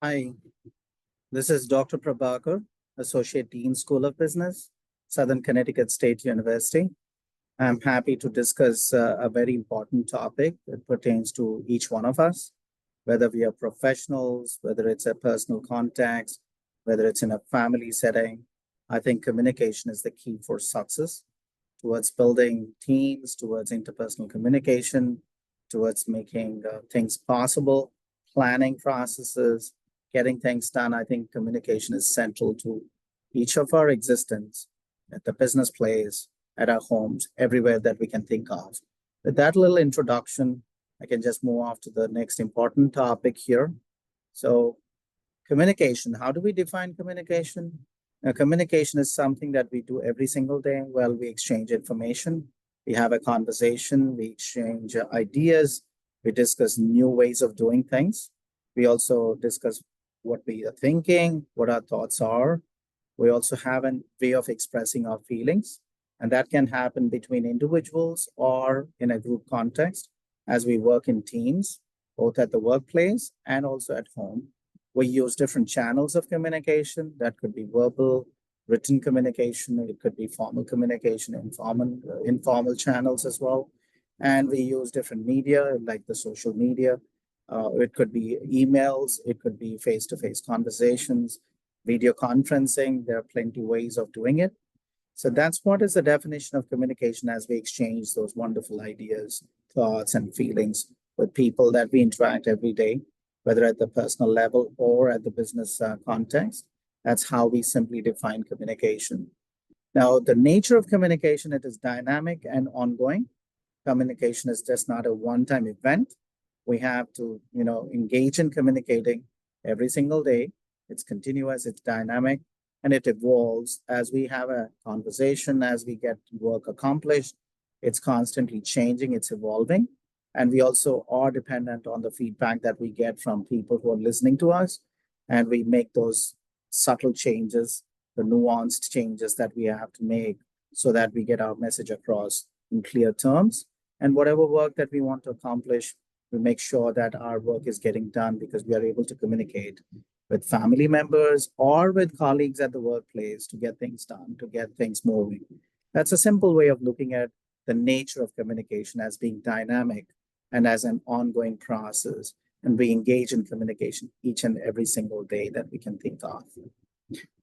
Hi, this is Dr. Prabhakar, Associate Dean, School of Business, Southern Connecticut State University. I'm happy to discuss a very important topic that pertains to each one of us, whether we are professionals, whether it's a personal context, whether it's in a family setting. I think communication is the key for success towards building teams, towards interpersonal communication, towards making things possible, planning processes, getting things done. I think communication is central to each of our existence at the business place, at our homes, everywhere that we can think of. With that little introduction, I can just move off to the next important topic here. So, communication. How do we define communication? Communication is something that we do every single day. Well, we exchange information, we have a conversation, we exchange ideas, we discuss new ways of doing things. We also discuss what we are thinking, what our thoughts are. We also have a way of expressing our feelings, and that can happen between individuals or in a group context as we work in teams, both at the workplace and also at home. We use different channels of communication. That could be verbal, written communication, it could be formal communication, informal channels as well. And we use different media like the social media. It could be emails, it could be face to face conversations, video conferencing. There are plenty ways of doing it. So that's what is the definition of communication as we exchange those wonderful ideas, thoughts, and feelings with people that we interact every day, whether at the personal level or at the business context. That's how we simply define communication. Now, the nature of communication, it is dynamic and ongoing. Communication is just not a one-time event. We have to, engage in communicating every single day. It's continuous, it's dynamic, and it evolves as we have a conversation, as we get work accomplished. It's constantly changing, it's evolving. And we also are dependent on the feedback that we get from people who are listening to us. And we make those subtle changes, the nuanced changes that we have to make so that we get our message across in clear terms. And whatever work that we want to accomplish, we make sure that our work is getting done because we are able to communicate with family members or with colleagues at the workplace to get things done, to get things moving. That's a simple way of looking at the nature of communication as being dynamic and as an ongoing process. And we engage in communication each and every single day that we can think of.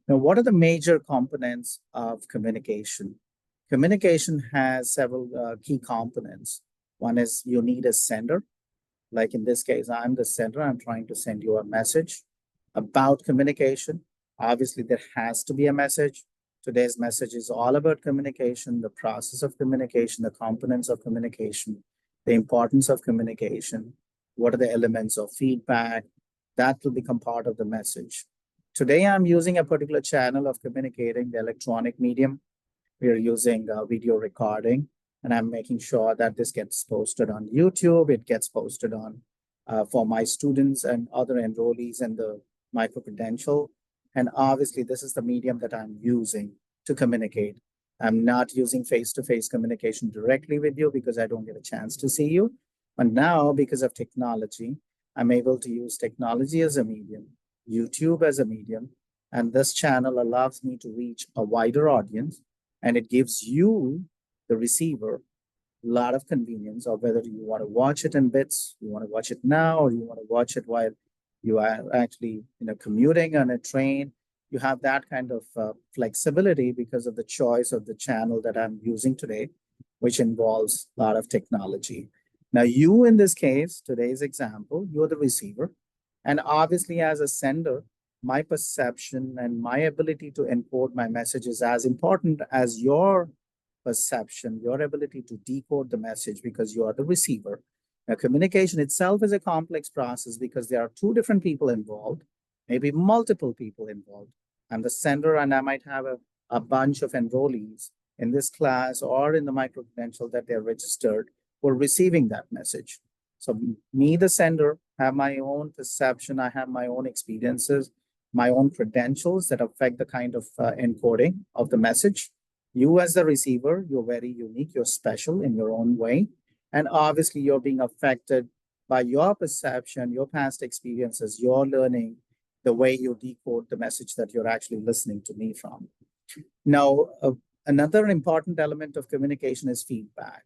Now, what are the major components of communication? Communication has several key components. One is you need a sender. Like in this case, I'm the sender. I'm trying to send you a message about communication. Obviously, there has to be a message. Today's message is all about communication, the process of communication, the components of communication, the importance of communication, what are the elements of feedback. That will become part of the message. Today, I'm using a particular channel of communicating, the electronic medium. We are using video recording, and I'm making sure that this gets posted on YouTube. It gets posted on for my students and other enrollees in the micro-credential. And obviously, this is the medium that I'm using to communicate. I'm not using face-to-face communication directly with you because I don't get a chance to see you. But now, because of technology, I'm able to use technology as a medium, YouTube as a medium, and this channel allows me to reach a wider audience, and it gives you, the receiver, a lot of convenience of whether you want to watch it in bits, you want to watch it now, or you want to watch it while you are actually commuting on a train. You have that kind of flexibility because of the choice of the channel that I'm using today, which involves a lot of technology. Now, you in this case, today's example, you're the receiver. And obviously, as a sender, my perception and my ability to encode my message is as important as your perception, your ability to decode the message because you are the receiver. Now, communication itself is a complex process because there are two different people involved, maybe multiple people involved. I'm the sender, and I might have a bunch of enrollees in this class or in the micro-credential that they're registered for receiving that message. So me, the sender, have my own perception. I have my own experiences, my own credentials that affect the kind of encoding of the message. You as the receiver, you're very unique, you're special in your own way. And obviously you're being affected by your perception, your past experiences, your learning, the way you decode the message that you're actually listening to me from. Now, another important element of communication is feedback.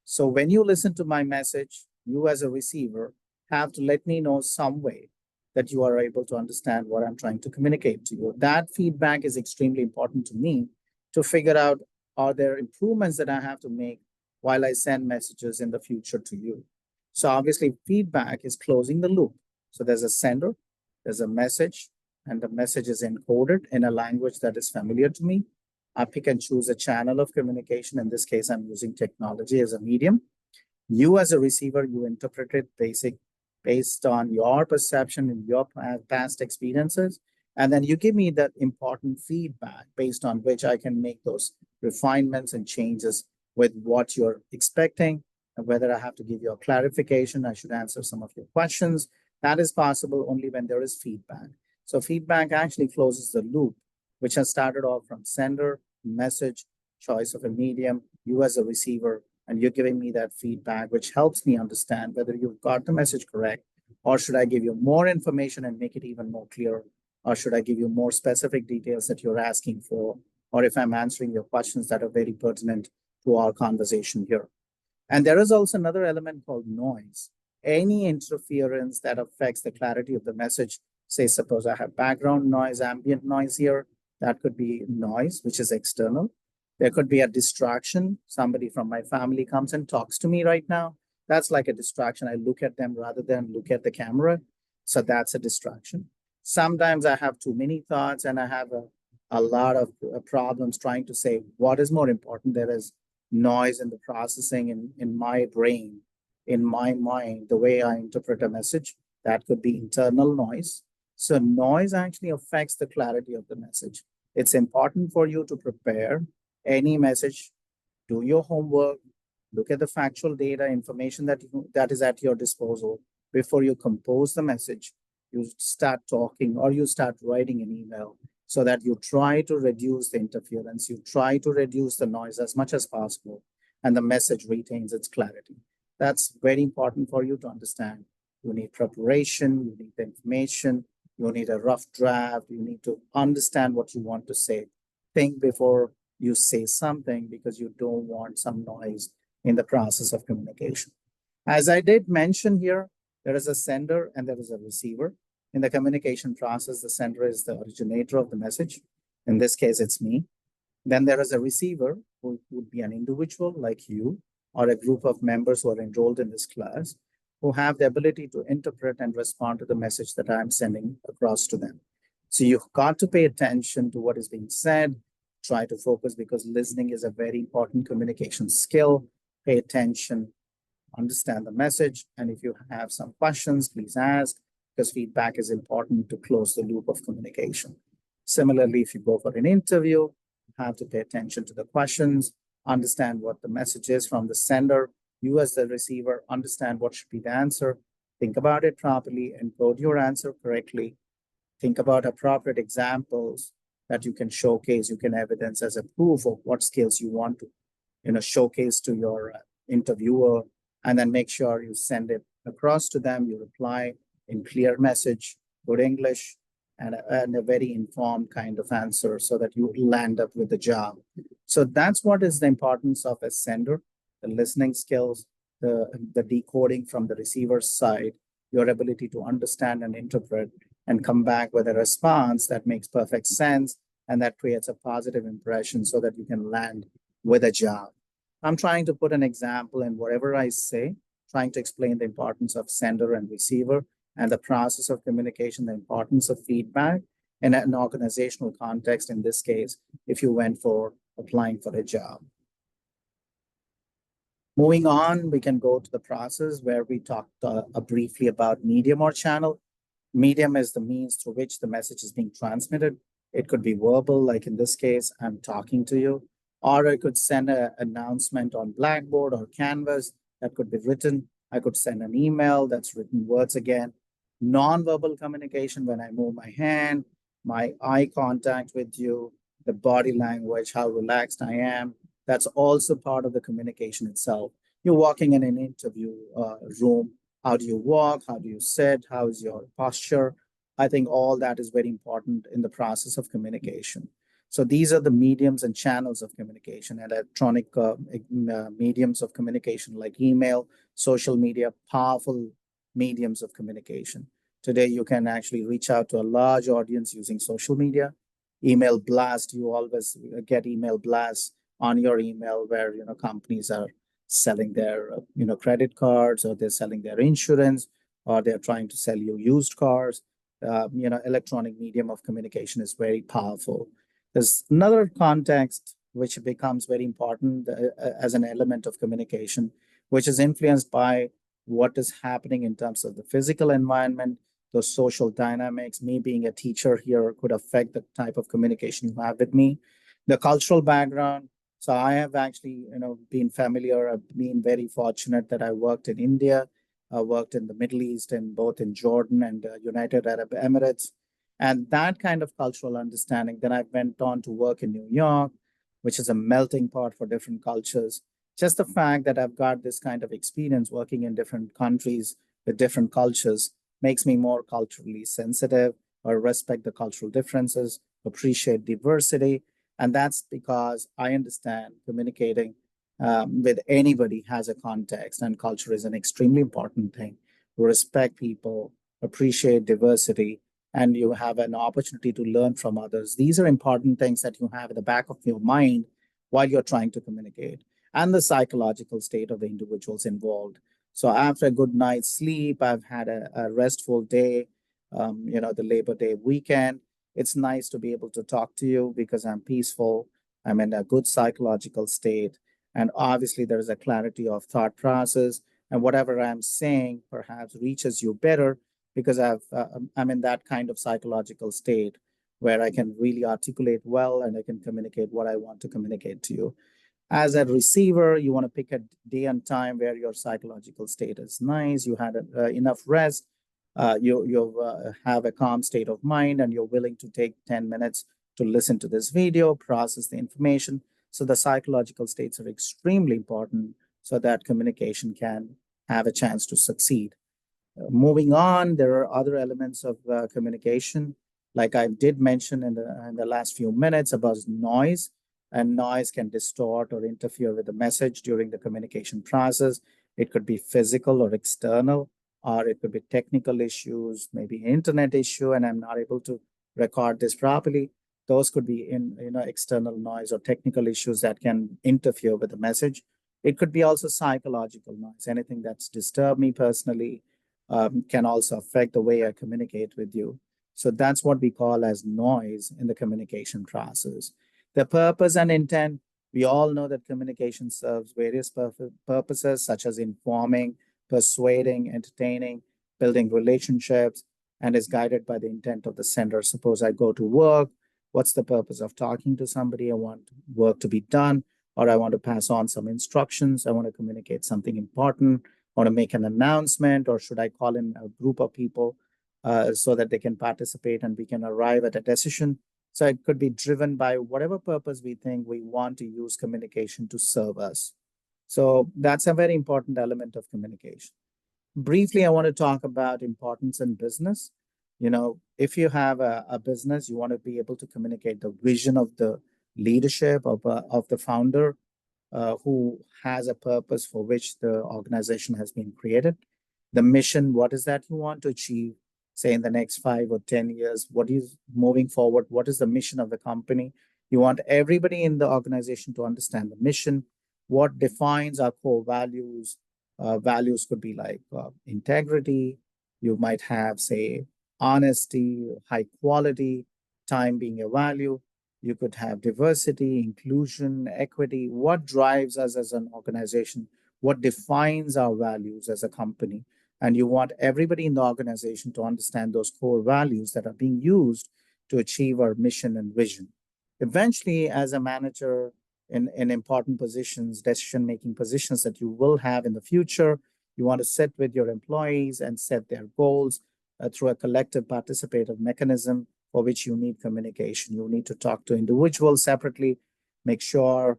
So when you listen to my message, you as a receiver have to let me know some way that you are able to understand what I'm trying to communicate to you. That feedback is extremely important to me to figure out, are there improvements that I have to make while I send messages in the future to you? So obviously feedback is closing the loop. So there's a sender, there's a message, and the message is encoded in a language that is familiar to me. I pick and choose a channel of communication. In this case, I'm using technology as a medium. You as a receiver, you interpret it based on your perception and your past experiences. And then you give me that important feedback based on which I can make those refinements and changes with what you're expecting, and whether I have to give you a clarification, I should answer some of your questions. That is possible only when there is feedback. So feedback actually closes the loop, which has started off from sender, message, choice of a medium, you as a receiver, and you're giving me that feedback, which helps me understand whether you've got the message correct, or should I give you more information and make it even more clear, or should I give you more specific details that you're asking for, or if I'm answering your questions that are very pertinent to our conversation here. And there is also another element called noise. Any interference that affects the clarity of the message, say, suppose I have background noise, ambient noise here, that could be noise, which is external. There could be a distraction. Somebody from my family comes and talks to me right now. That's like a distraction. I look at them rather than look at the camera. So that's a distraction. Sometimes I have too many thoughts and I have a lot of problems trying to say what is more important. There is noise in the processing in my brain, in my mind, the way I interpret a message. That could be internal noise. So noise actually affects the clarity of the message. It's important for you to prepare any message, do your homework, look at the factual data, information that is at your disposal before you compose the message. You start talking or you start writing an email so that you try to reduce the interference, you try to reduce the noise as much as possible, and the message retains its clarity. That's very important for you to understand. You need preparation, you need the information, you need a rough draft, you need to understand what you want to say. Think before you say something because you don't want some noise in the process of communication. As I did mention here, there is a sender and there is a receiver. In the communication process, the sender is the originator of the message. In this case, it's me. Then there is a receiver who would be an individual like you or a group of members who are enrolled in this class who have the ability to interpret and respond to the message that I'm sending across to them. So you've got to pay attention to what is being said, try to focus because listening is a very important communication skill. Pay attention, understand the message, and if you have some questions, please ask because feedback is important to close the loop of communication. Similarly, if you go for an interview, you have to pay attention to the questions, understand what the message is from the sender. You as the receiver understand what should be the answer, think about it properly, encode your answer correctly, think about appropriate examples that you can showcase, you can evidence as a proof of what skills you want to showcase to your interviewer, and then make sure you send it across to them, you reply in clear message, good English, and a very informed kind of answer so that you land up with the job. So that's what is the importance of a sender, the listening skills, the decoding from the receiver's side, your ability to understand and interpret and come back with a response that makes perfect sense and that creates a positive impression so that you can land with a job. I'm trying to put an example in whatever I say, trying to explain the importance of sender and receiver and the process of communication, the importance of feedback in an organizational context, in this case, if you went for applying for a job. Moving on, we can go to the process where we talked briefly about medium or channel. Medium is the means through which the message is being transmitted. It could be verbal, like in this case, I'm talking to you, or I could send an announcement on Blackboard or Canvas that could be written. I could send an email that's written words again. Non-verbal communication, when I move my hand, my eye contact with you, the body language, how relaxed I am, that's also part of the communication itself. You're walking in an interview room. How do you walk? How do you sit? How is your posture? I think all that is very important in the process of communication. So these are the mediums and channels of communication, electronic mediums of communication like email, social media, powerful mediums of communication. Today, you can actually reach out to a large audience using social media. Email blast, you always get email blasts on your email where companies are selling their credit cards, or they're selling their insurance, or they're trying to sell you used cars. Electronic medium of communication is very powerful. There's another context which becomes very important as an element of communication, which is influenced by what is happening in terms of the physical environment, the social dynamics. Me being a teacher here could affect the type of communication you have with me, the cultural background. So I have actually, been familiar. I've been very fortunate that I worked in India. I worked in the Middle East, and both in Jordan and United Arab Emirates, and that kind of cultural understanding. Then I went on to work in New York, which is a melting pot for different cultures. Just the fact that I've got this kind of experience working in different countries with different cultures makes me more culturally sensitive, or respect the cultural differences, appreciate diversity. And that's because I understand communicating with anybody has a context, and culture is an extremely important thing. Respect people, appreciate diversity, and you have an opportunity to learn from others. These are important things that you have in the back of your mind while you're trying to communicate, and the psychological state of the individuals involved. So after a good night's sleep, I've had a restful day, the Labor Day weekend. It's nice to be able to talk to you because I'm peaceful. I'm in a good psychological state. And obviously, there is a clarity of thought process. And whatever I'm saying perhaps reaches you better because I'm in that kind of psychological state where I can really articulate well, and I can communicate what I want to communicate to you. As a receiver, you want to pick a day and time where your psychological state is nice, you had enough rest, you have a calm state of mind, and you're willing to take 10 minutes to listen to this video, process the information. So the psychological states are extremely important so that communication can have a chance to succeed. Moving on, there are other elements of communication, like I did mention in the last few minutes about noise, and noise can distort or interfere with the message during the communication process. It could be physical or external, or it could be technical issues, maybe internet issue, and I'm not able to record this properly. Those could be external noise or technical issues that can interfere with the message. It could be also psychological noise, anything that's disturbed me personally, can also affect the way I communicate with you. So that's what we call as noise in the communication process. The purpose and intent, we all know that communication serves various purposes, such as informing, persuading, entertaining, building relationships, and is guided by the intent of the sender. Suppose I go to work, what's the purpose of talking to somebody? I want work to be done, or I want to pass on some instructions. I want to communicate something important, want to make an announcement, or should I call in a group of people so that they can participate and we can arrive at a decision? So it could be driven by whatever purpose we think we want to use communication to serve us. So that's a very important element of communication. Briefly, I want to talk about importance in business. If you have a business, you want to be able to communicate the vision of the leadership of the founder, who has a purpose for which the organization has been created. The mission, what is that you want to achieve, say in the next 5 or 10 years? What is moving forward? What is the mission of the company? You want everybody in the organization to understand the mission, what defines our core values. Values could be like integrity. You might have, say, honesty, high quality, time being a value. You could have diversity, inclusion, equity. What drives us as an organization? What defines our values as a company? And you want everybody in the organization to understand those core values that are being used to achieve our mission and vision. Eventually, as a manager in important positions, decision-making positions that you will have in the future, you want to sit with your employees and set their goals through a collective participative mechanism for which you need communication. You need to talk to individuals separately, make sure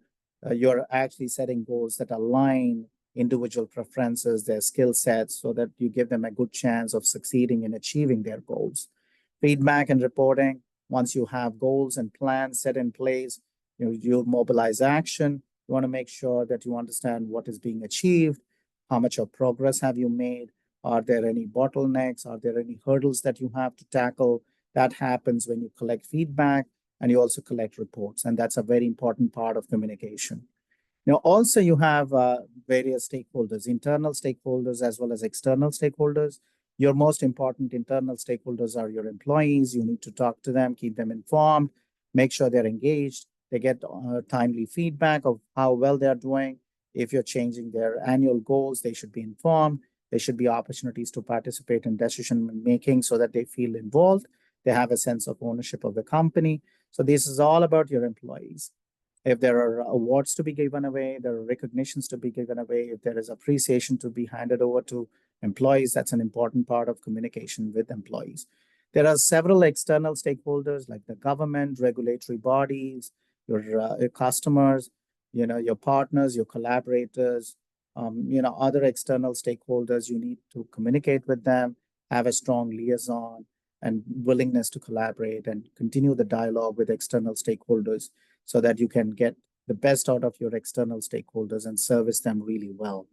you're actually setting goals that align individual preferences, their skill sets, so that you give them a good chance of succeeding in achieving their goals. Feedback and reporting. Once you have goals and plans set in place, you mobilize action. You want to make sure that you understand what is being achieved, how much of progress have you made, are there any bottlenecks, are there any hurdles that you have to tackle. That happens when you collect feedback and you also collect reports, and that's a very important part of communication. Also you have various stakeholders, internal stakeholders as well as external stakeholders. Your most important internal stakeholders are your employees. You need to talk to them, keep them informed, make sure they're engaged. They get timely feedback of how well they're doing. If you're changing their annual goals, they should be informed. There should be opportunities to participate in decision making so that they feel involved. They have a sense of ownership of the company. So this is all about your employees. If there are awards to be given away, there are recognitions to be given away, if there is appreciation to be handed over to employees, that's an important part of communication with employees. There are several external stakeholders like the government, regulatory bodies, your customers, your partners, your collaborators, other external stakeholders. You need to communicate with them, have a strong liaison and willingness to collaborate and continue the dialogue with external stakeholders so that you can get the best out of your external stakeholders and service them really well.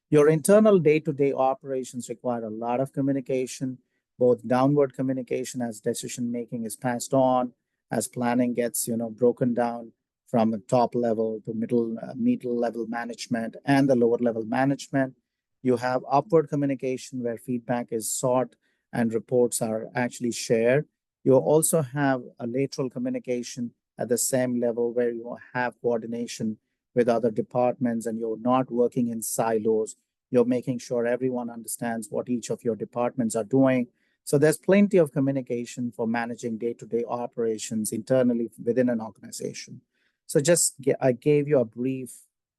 Your internal day-to-day operations require a lot of communication, both downward communication as decision-making is passed on, as planning gets, broken down from the top level to middle level management and the lower level management. You have upward communication where feedback is sought and reports are actually shared. You also have a lateral communication at the same level where you have coordination with other departments and you're not working in silos. You're making sure everyone understands what each of your departments are doing. So there's plenty of communication for managing day-to-day operations internally within an organization. So I gave you a brief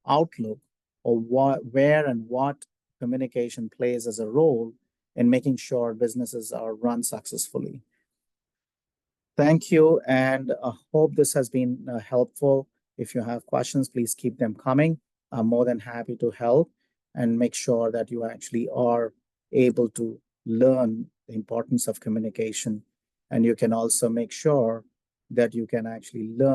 outlook of where and what communication plays as a role in making sure businesses are run successfully. Thank you, and I hope this has been helpful. If you have questions, please keep them coming. I'm more than happy to help and make sure that you actually are able to learn the importance of communication. And you can also make sure that you can actually learn